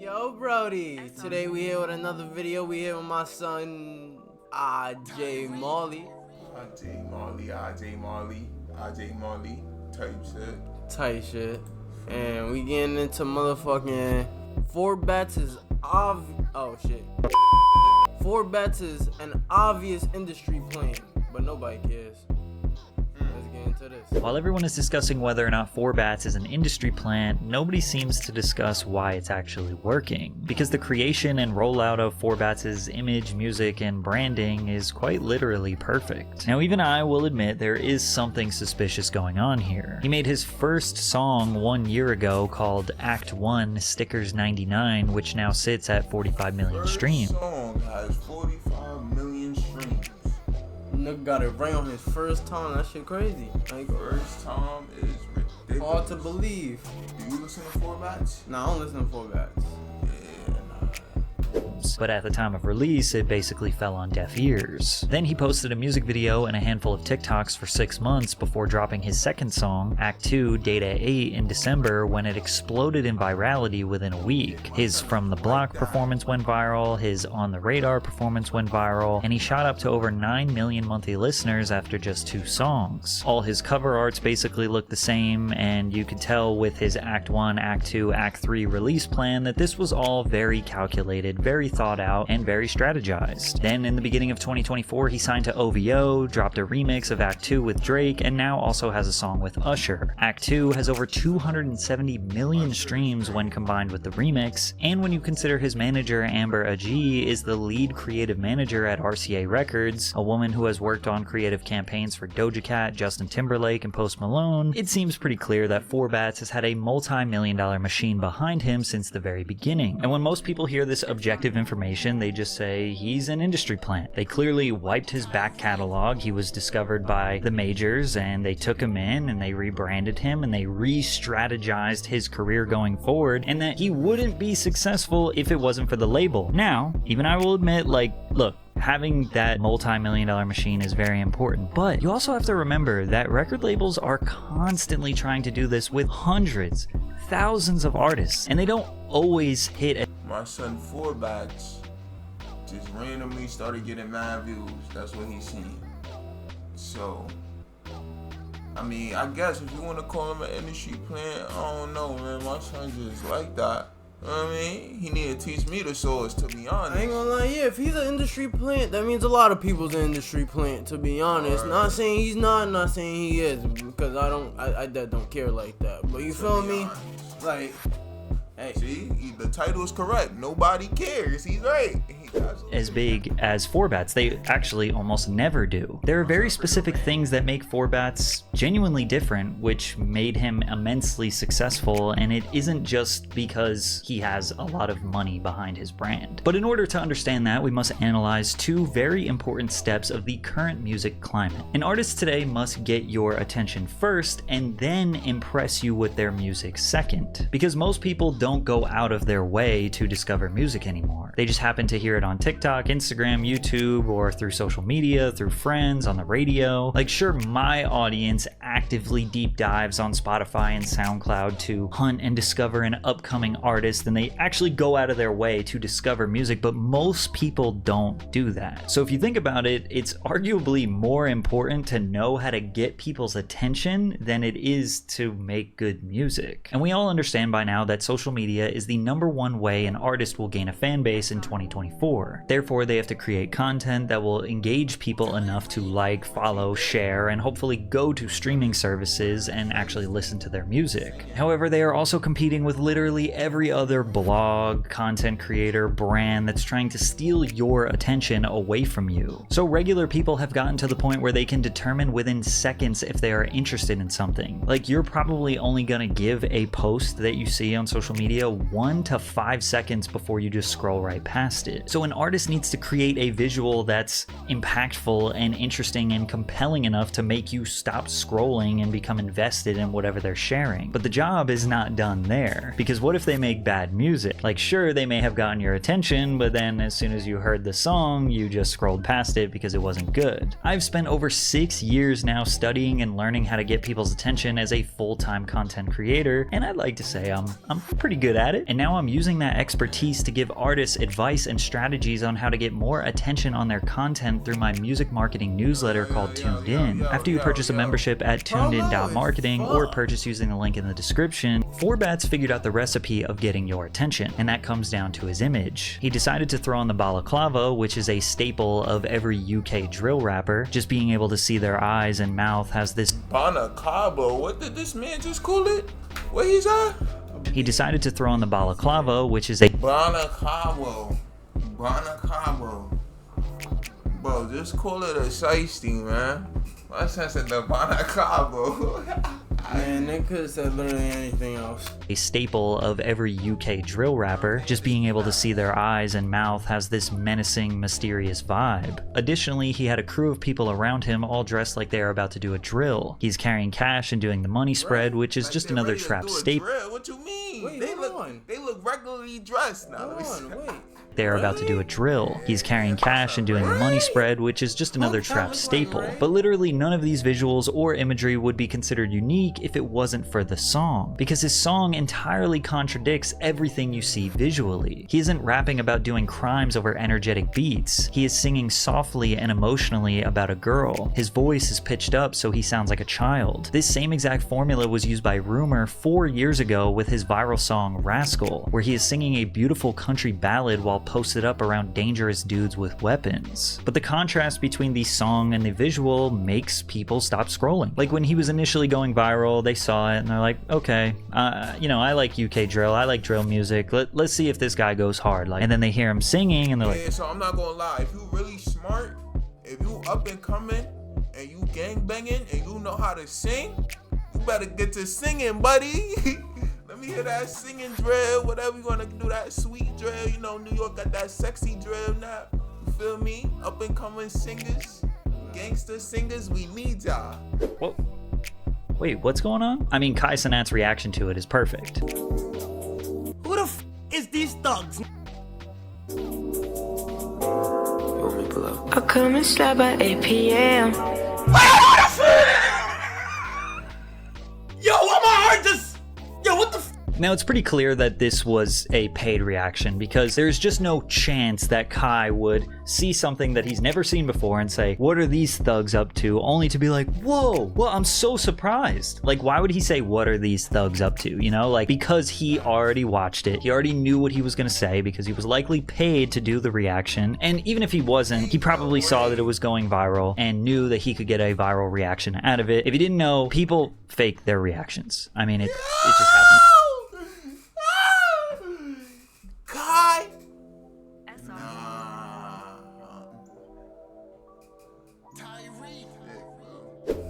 Yo, Brody. Today we here with another video. We here with my son, RJ Marley. RJ Marley, type shit. And we getting into motherfucking Four Bats is Four Bats is an obvious industry plan, but nobody cares. Let's get into this. While everyone is discussing whether or not Four Bats is an industry plant, nobody seems to discuss why it's actually working. Because the creation and rollout of Four Bats' image, music, and branding is quite literally perfect. Now even I will admit there is something suspicious going on here. He made his first song 1 year ago called Act 1 Stickers 99, which now sits at 45 million streams. First song has 45 million streams. Nigga got it right on his first time. That shit crazy. Like, First time is ridiculous. hard to believe. Do you listen to Four Bats? Nah, I don't listen to Four Bats. Yeah, nah. But at the time of release, it basically fell on deaf ears. Then he posted a music video and a handful of TikToks for 6 months before dropping his second song, Act 2 Data 8, in December, when it exploded in virality within a week. His From the Block performance went viral, his On the Radar performance went viral, and he shot up to over 9 million monthly listeners after just 2 songs. All his cover arts basically looked the same, and you could tell with his Act 1, Act 2, Act 3 release plan that this was all very calculated, very thought out, and very strategized. Then in the beginning of 2024, he signed to OVO, dropped a remix of Act 2 with Drake, and now also has a song with Usher. Act 2 has over 270 million streams when combined with the remix, and when you consider his manager Amber Ajee is the lead creative manager at RCA Records, a woman who has worked on creative campaigns for Doja Cat, Justin Timberlake, and Post Malone, it seems pretty clear that Four Bats has had a multi-million-dollar machine behind him since the very beginning. And when most people hear this objective information, they just say he's an industry plant. They clearly wiped his back catalog. He was discovered by the majors and they took him in and they rebranded him and they re-strategized his career going forward, and that he wouldn't be successful if it wasn't for the label. Now, even I will admit, look, having that multi-million-dollar machine is very important, but you also have to remember that record labels are constantly trying to do this with hundreds, thousands of artists, and they don't always hit. My son Four Bats just randomly started getting mad views. That's what he's seen. So, I mean, I guess if you want to call him an industry plant, I don't know, man. My son just like that. You know what I mean? He need to teach me the source, to be honest. I ain't gonna lie, yeah, if he's an industry plant, that means a lot of people's an industry plant, to be honest. Not saying he's not saying he is, because I don't care like that. But you feel me? Like, hey. See, the title is correct. Nobody cares. He's right. As big as Four Bats, they actually almost never do. There are very specific things that make Four Bats genuinely different, which made him immensely successful, and it isn't just because he has a lot of money behind his brand. But in order to understand that, we must analyze 2 very important steps of the current music climate. An artist today must get your attention first and then impress you with their music second, because most people don't go out of their way to discover music anymore. They just happen to hear it on TikTok, Instagram, YouTube, or through social media, through friends, on the radio. Like, sure, my audience actively deep dives on Spotify and SoundCloud to hunt and discover an upcoming artist, and they actually go out of their way to discover music, but most people don't do that. So if you think about it, it's arguably more important to know how to get people's attention than it is to make good music. And we all understand by now that social media is the #1 way an artist will gain a fan base in 2024. Therefore, they have to create content that will engage people enough to like, follow, share, and hopefully go to streaming services and actually listen to their music. However, they are also competing with literally every other blog, content creator, brand that's trying to steal your attention away from you. So regular people have gotten to the point where they can determine within seconds if they are interested in something. Like, you're probably only gonna give a post that you see on social media 1 to 5 seconds before you just scroll right past it. So So an artist needs to create a visual that's impactful and interesting and compelling enough to make you stop scrolling and become invested in whatever they're sharing. But the job is not done there, because what if they make bad music? Like, sure, they may have gotten your attention, but then as soon as you heard the song, you just scrolled past it because it wasn't good. I've spent over 6 years now studying and learning how to get people's attention as a full-time content creator, and I'd like to say I'm pretty good at it. And now I'm using that expertise to give artists advice and strategies on how to get more attention on their content through my music marketing newsletter called Tuned In. After you purchase a membership at tunedin.marketing or purchase using the link in the description, Forbats figured out the recipe of getting your attention, and that comes down to his image. He decided to throw on the balaclava, which is a staple of every UK drill rapper. Just being able to see their eyes and mouth has this Balaclava, what did this man just call it? Where he's at? He decided to throw on the balaclava, which is a Balaclava. Bro, just call it a shiesty, man. My sense of the balaclava. Man, they could have said literally anything else. A staple of every UK drill rapper. Just being able to see their eyes and mouth has this menacing, mysterious vibe. Additionally, he had a crew of people around him all dressed like they are about to do a drill. He's carrying cash and doing the money spread, which is just another trap staple. What you mean? Wait, They look regularly dressed now. They are about to do a drill. He's carrying cash and doing the money spread, which is just another trap staple. But literally none of these visuals or imagery would be considered unique if it wasn't for the song, because his song entirely contradicts everything you see visually. He isn't rapping about doing crimes over energetic beats. He is singing softly and emotionally about a girl. His voice is pitched up so he sounds like a child. This same exact formula was used by Rumor 4 years ago with his viral song Rascal, where he is singing a beautiful country ballad while posted up around dangerous dudes with weapons. But the contrast between the song and the visual makes people stop scrolling. Like when he was initially going viral, they saw it and they're like, okay, I like UK drill, I like drill music, let's see if this guy goes hard. And then they hear him singing and they're like, yeah, so I'm not gonna lie, if you really smart, if you up and coming and you gang banging and you know how to sing, you better get to singing, buddy. Let me hear that singing drill, whatever you wanna do, that sweet drill. You know, New York got that sexy drill now. You feel me? Up and coming singers, gangster singers, we need y'all. Whoa. Wait, what's going on? I mean, Kai Cenat's reaction to it is perfect. Who the is these thugs? I'll come and slap by 8 p.m. Yo, I'ma hurt this. Yo, what the Now, it's pretty clear that this was a paid reaction, because there's just no chance that Kai would see something that he's never seen before and say, what are these thugs up to? Only to be like, whoa, well, I'm so surprised. Like, why would he say, what are these thugs up to? You know, like, because he already watched it. He already knew what he was going to say because he was likely paid to do the reaction. And even if he wasn't, he probably saw that it was going viral and knew that he could get a viral reaction out of it. If he didn't know, people fake their reactions. I mean, it just happens. Kai.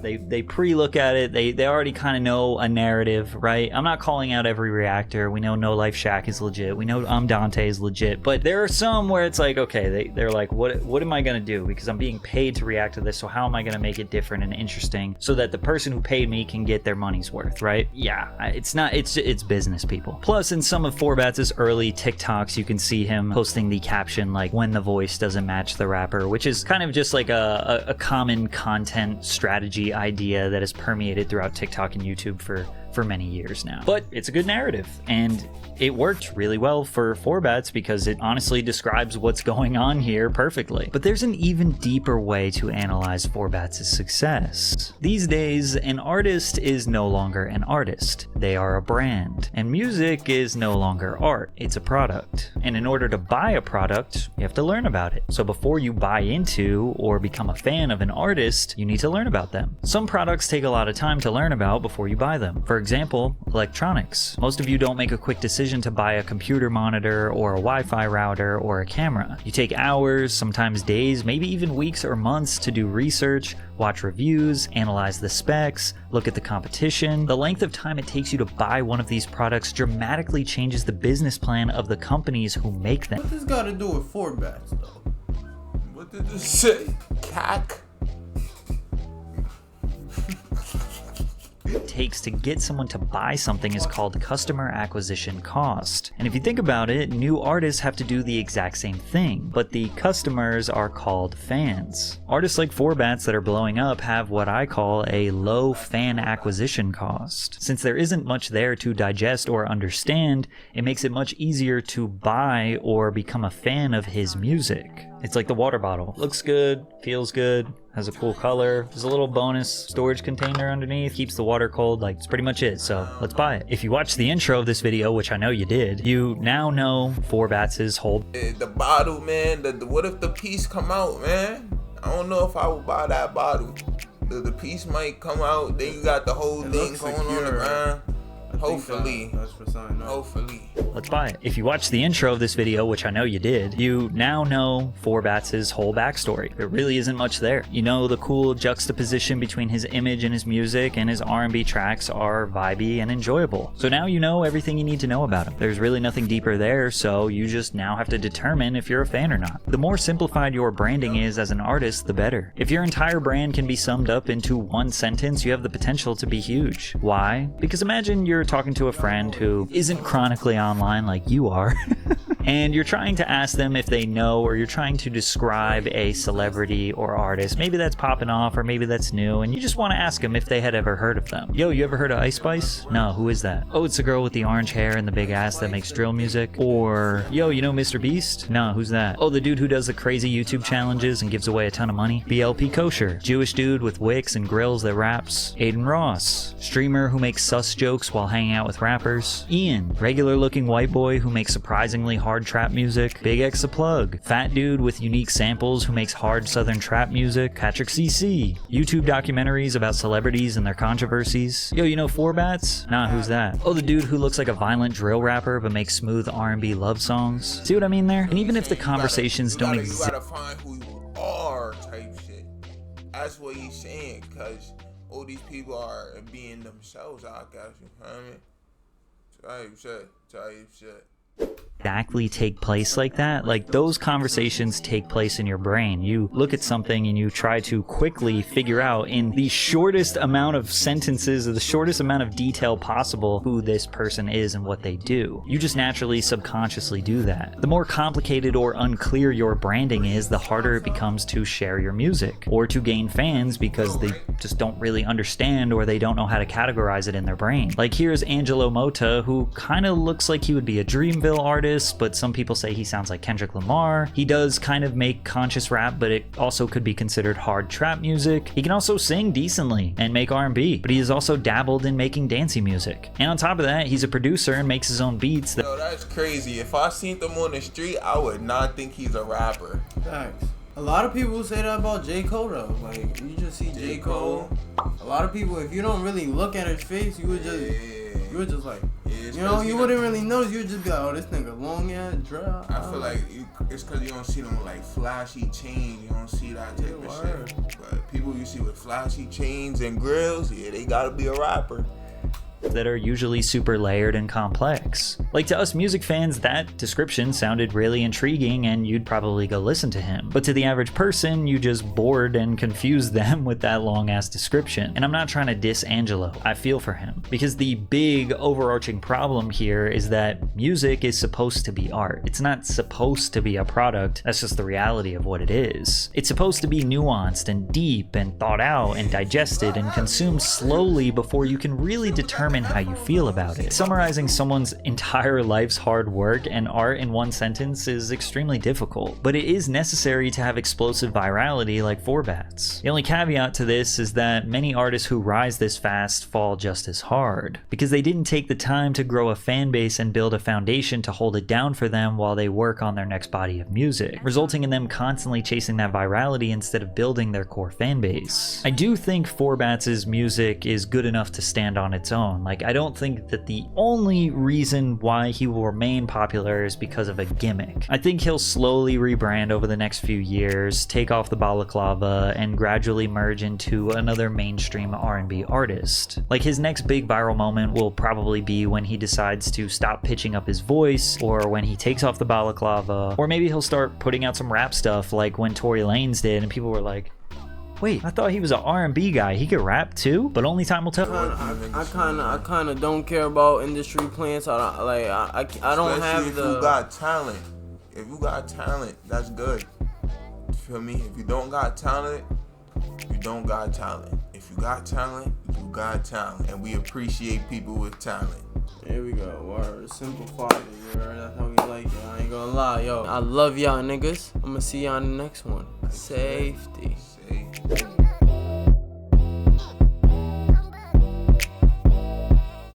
They pre-look at it, they already kind of know a narrative, right? I'm not calling out every reactor. We know No Life Shaq is legit. We know Dante is legit. But there are some where it's like, okay, they're like, what am I going to do? Because I'm being paid to react to this, so how am I going to make it different and interesting so that the person who paid me can get their money's worth, right? Yeah, it's business, people. Plus, in some of Forbats' early TikToks, you can see him posting the caption, like, when the voice doesn't match the rapper, which is kind of just like a common content strategy idea that has permeated throughout TikTok and YouTube for many years now. But it's a good narrative, and it worked really well for Forbats because it honestly describes what's going on here perfectly. But there's an even deeper way to analyze Forbats' success. These days, an artist is no longer an artist. They are a brand. And music is no longer art. It's a product. And in order to buy a product, you have to learn about it. So before you buy into or become a fan of an artist, you need to learn about them. Some products take a lot of time to learn about before you buy them. For example, electronics. Most of you don't make a quick decision to buy a computer monitor or a Wi-Fi router or a camera. You take hours, sometimes days, maybe even weeks or months to do research, watch reviews, analyze the specs, look at the competition. The length of time it takes you to buy one of these products dramatically changes the business plan of the companies who make them. What this got to do with Forbats, though? What did this say? CAC? It takes to get someone to buy something is called customer acquisition cost. And if you think about it, new artists have to do the exact same thing, but the customers are called fans. Artists like Forbats that are blowing up have what I call a low fan acquisition cost. Since there isn't much there to digest or understand, it makes it much easier to buy or become a fan of his music. It's like the water bottle. Looks good, feels good, has a cool color. There's a little bonus storage container underneath, keeps the water cold, like it's pretty much it, so let's buy it. If you watched the intro of this video, which I know you did, you now know Forbats' whole... The bottle, man, what if the piece come out, man? I don't know if I would buy that bottle. The piece might come out, then you got the whole thing going on the ground. Hopefully. That's for signing up. Hopefully. Let's buy it. If you watched the intro of this video, which I know you did, you now know Forbats' whole backstory. There really isn't much there. You know the cool juxtaposition between his image and his music, and his R&B tracks are vibey and enjoyable. So now you know everything you need to know about him. There's really nothing deeper there, so you just now have to determine if you're a fan or not. The more simplified your branding is as an artist, the better. If your entire brand can be summed up into one sentence, you have the potential to be huge. Why? Because imagine you're talking to a friend who isn't chronically online like you are, and you're trying to ask them if they know, or you're trying to describe a celebrity or artist. Maybe that's popping off, or maybe that's new, and you just want to ask them if they had ever heard of them. Yo, you ever heard of Ice Spice? No, who is that? Oh, it's the girl with the orange hair and the big ass that makes drill music. Or, yo, you know Mr. Beast? No, who's that? Oh, the dude who does the crazy YouTube challenges and gives away a ton of money. BLP Kosher, Jewish dude with wicks and grills that raps. Aiden Ross, streamer who makes sus jokes while hanging out with rappers. Ian, regular looking white boy who makes surprisingly hard trap music. Big X the Plug, fat dude with unique samples who makes hard southern trap music. Patrick CC, YouTube documentaries about celebrities and their controversies. Yo, you know Forbats? Nah, who's that? Oh, the dude who looks like a violent drill rapper but makes smooth R&B love songs. See what I mean there? And even if the conversations don't exist, you gotta find who you are type shit. That's what he's saying, cause all these people are being themselves, I guess, you know what I mean? Type shit. exactly take place like that. Like, those conversations take place in your brain. You look at something and you try to quickly figure out in the shortest amount of sentences or the shortest amount of detail possible who this person is and what they do. You just naturally subconsciously do that. The more complicated or unclear your branding is, the harder it becomes to share your music or to gain fans because they just don't really understand or they don't know how to categorize it in their brain. Like, here's Angelo Mota, who kind of looks like he would be a Dreamville artist, but some people say he sounds like Kendrick Lamar. He does kind of make conscious rap, but it also could be considered hard trap music. He can also sing decently and make R&B, but he has also dabbled in making dancey music. And on top of that, he's a producer and makes his own beats. Yo, that's crazy. If I seen him on the street, I would not think he's a rapper. Facts. A lot of people say that about J. Cole though. Like, you just see J. Cole. A lot of people, if you don't really look at his face, you would just like, you know, you wouldn't really notice. You would just be like, oh, this nigga long ass dry. I feel like it's because you don't see them like flashy chains. You don't see that type of shit. But people you see with flashy chains and grills, yeah, they gotta be a rapper. That are usually super layered and complex. Like, to us music fans, that description sounded really intriguing and you'd probably go listen to him. But to the average person, you just bored and confused them with that long ass description. And I'm not trying to diss Angelo, I feel for him. Because the big overarching problem here is that music is supposed to be art. It's not supposed to be a product, that's just the reality of what it is. It's supposed to be nuanced and deep and thought out and digested and consumed slowly before you can really determine how you feel about it. Summarizing someone's entire life's hard work and art in one sentence is extremely difficult, but it is necessary to have explosive virality like Forbats. The only caveat to this is that many artists who rise this fast fall just as hard, because they didn't take the time to grow a fan base and build a foundation to hold it down for them while they work on their next body of music, resulting in them constantly chasing that virality instead of building their core fan base. I do think Forbats' music is good enough to stand on its own. on. Like, I don't think that the only reason why he will remain popular is because of a gimmick. I think he'll slowly rebrand over the next few years, take off the balaclava, and gradually merge into another mainstream R&B artist. Like, his next big viral moment will probably be when he decides to stop pitching up his voice, or when he takes off the balaclava, or maybe he'll start putting out some rap stuff like when Tory Lanez did, and people were like, wait, I thought he was an R&B guy. He could rap too? But only time will tell. I kind of don't care about industry plants. I don't have if the. you got talent. If you got talent, that's good. You feel me? If you don't got talent, you don't got talent. If you got talent, you got talent. And we appreciate people with talent. There we go. Word. Simplify it. You heard? That's how we like it. I ain't gonna lie, yo. I love y'all niggas. I'm gonna see y'all in the next one. Safety. Say.